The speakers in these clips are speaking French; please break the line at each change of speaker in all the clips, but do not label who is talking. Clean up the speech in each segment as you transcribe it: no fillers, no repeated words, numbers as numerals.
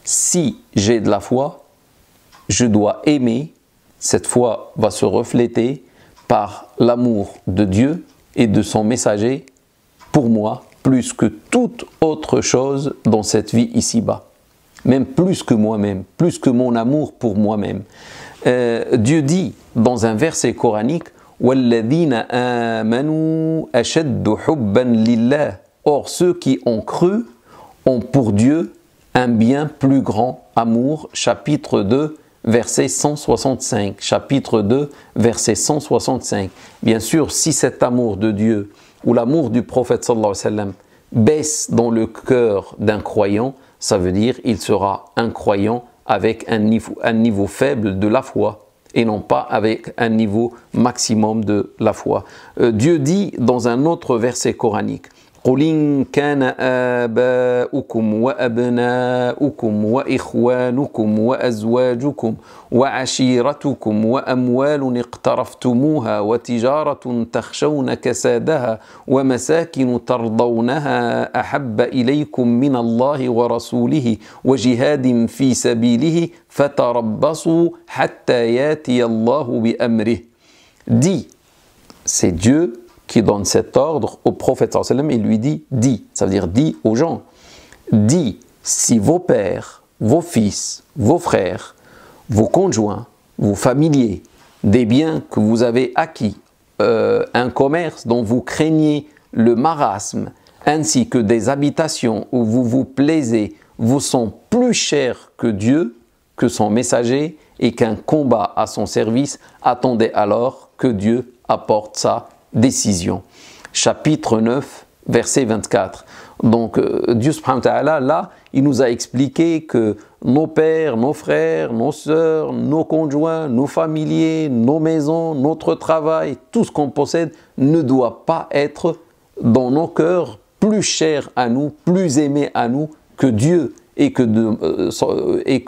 si j'ai de la foi, je dois aimer. Cette foi va se refléter par l'amour de Dieu et de son messager pour moi, plus que toute autre chose dans cette vie ici-bas. Même plus que moi-même, plus que mon amour pour moi-même. Dieu dit dans un verset coranique « وَالَّذِينَ آمَنُوا أَشَدُّ حُبًّا لِلَّهِ » Or, ceux qui ont cru ont pour Dieu un bien plus grand amour. Chapitre 2, verset 165. Chapitre 2, verset 165. Bien sûr, si cet amour de Dieu ou l'amour du prophète sallallahu alayhi wa sallam baisse dans le cœur d'un croyant, ça veut dire qu'il sera un croyant avec un niveau faible de la foi et non pas avec un niveau maximum de la foi. Dieu dit dans un autre verset coranique قل إن كان آباؤكم وأبناؤكم وإخوانكم وأزواجكم وعشيرتكم وأموال اقترفتموها وتجارة تخشون كسادها ومساكن ترضونها أحب إليكم من الله ورسوله وجهاد في سبيله فتربصوا حتى يأتي الله بأمره. Dit, c'est Dieu qui donne cet ordre au prophète sallallahu alayhi wa sallam et lui dit, dis, ça veut dire dis aux gens, dis si vos pères, vos fils, vos frères, vos conjoints, vos familiers, des biens que vous avez acquis, un commerce dont vous craignez le marasme, ainsi que des habitations où vous vous plaisez, vous sont plus chers que Dieu, que son messager, et qu'un combat à son service, attendez alors que Dieu apporte sa décision. Chapitre 9, verset 24. Donc Dieu subhanahu wa ta'ala, là, il nous a expliqué que nos pères, nos frères, nos sœurs, nos conjoints, nos familiers, nos maisons, notre travail, tout ce qu'on possède ne doit pas être dans nos cœurs plus cher à nous, plus aimé à nous que Dieu et que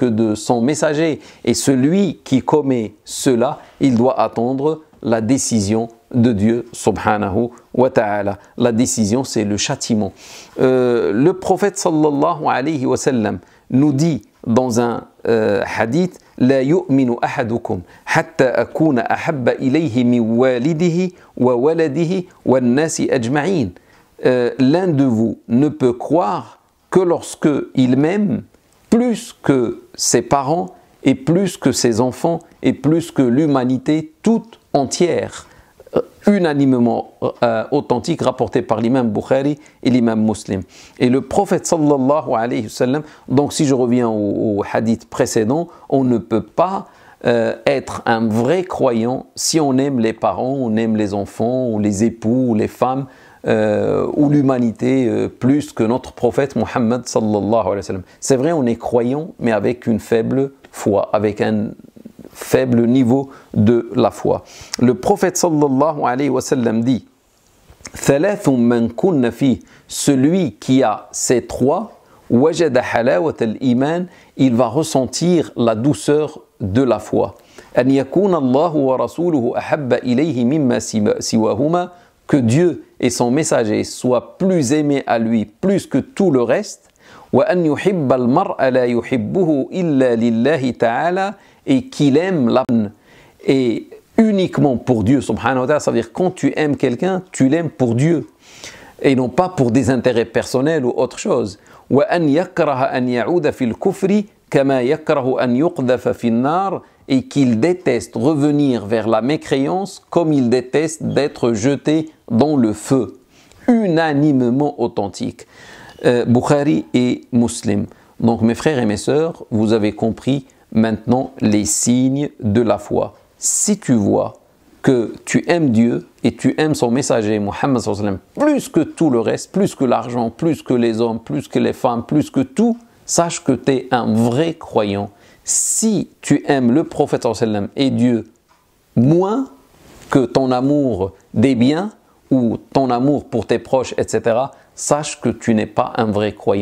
de son messager. Et celui qui commet cela, il doit attendre la décision de Dieu subhanahu wa ta'ala. La décision, c'est le châtiment. Le prophète sallallahu alayhi wa sallam nous dit dans un hadith لا يؤمن أحدكم حتى أكون أحب إليه من والده وولده والناس أجمعين. L'un de vous ne peut croire que lorsque il m'aime plus que ses parents et plus que ses enfants et plus que l'humanité toute entière. Unanimement authentique, rapporté par l'imam Bukhari et l'imam Muslim. Et le prophète sallallahu alayhi wa sallam, donc si je reviens au hadith précédent, on ne peut pas être un vrai croyant si on aime les parents, on aime les enfants, ou les époux, ou les femmes, ou l'humanité plus que notre prophète Muhammad sallallahu alayhi wa sallam. C'est vrai, on est croyant, mais avec une faible foi, avec un faible niveau de la foi. Le prophète sallallahu alayhi wa sallam dit ثلاث من كن فيه, celui qui a ces trois, وجد حلاوة الإيمان, il va ressentir la douceur de la foi. أن يكون الله ورسوله أحب إليه مما سواهما, que Dieu et son messager soient plus aimés à lui plus que tout le reste. وأن يحب المرء لا يحبه إلا لله تعالى, et qu'il aime la personne et uniquement pour Dieu subhanahu wa ta'ala. Ça veut dire quand tu aimes quelqu'un, tu l'aimes pour Dieu et non pas pour des intérêts personnels ou autre chose. وأن يكره أن يعود في الكفر كما يكره أن يقذف في النار, et qu'il déteste revenir vers la mécréance comme il déteste d'être jeté dans le feu. Unanimement authentique. Bukhari et Muslim. Donc mes frères et mes sœurs, vous avez compris maintenant les signes de la foi. Si tu vois que tu aimes Dieu et tu aimes son messager Muhammad sallallahu alayhi wa sallam plus que tout le reste, plus que l'argent, plus que les hommes, plus que les femmes, plus que tout, sache que tu es un vrai croyant. Si tu aimes le prophète sallallahu alayhi wa sallam et Dieu moins que ton amour des biens ou ton amour pour tes proches, etc., sache que tu n'es pas un vrai croyant.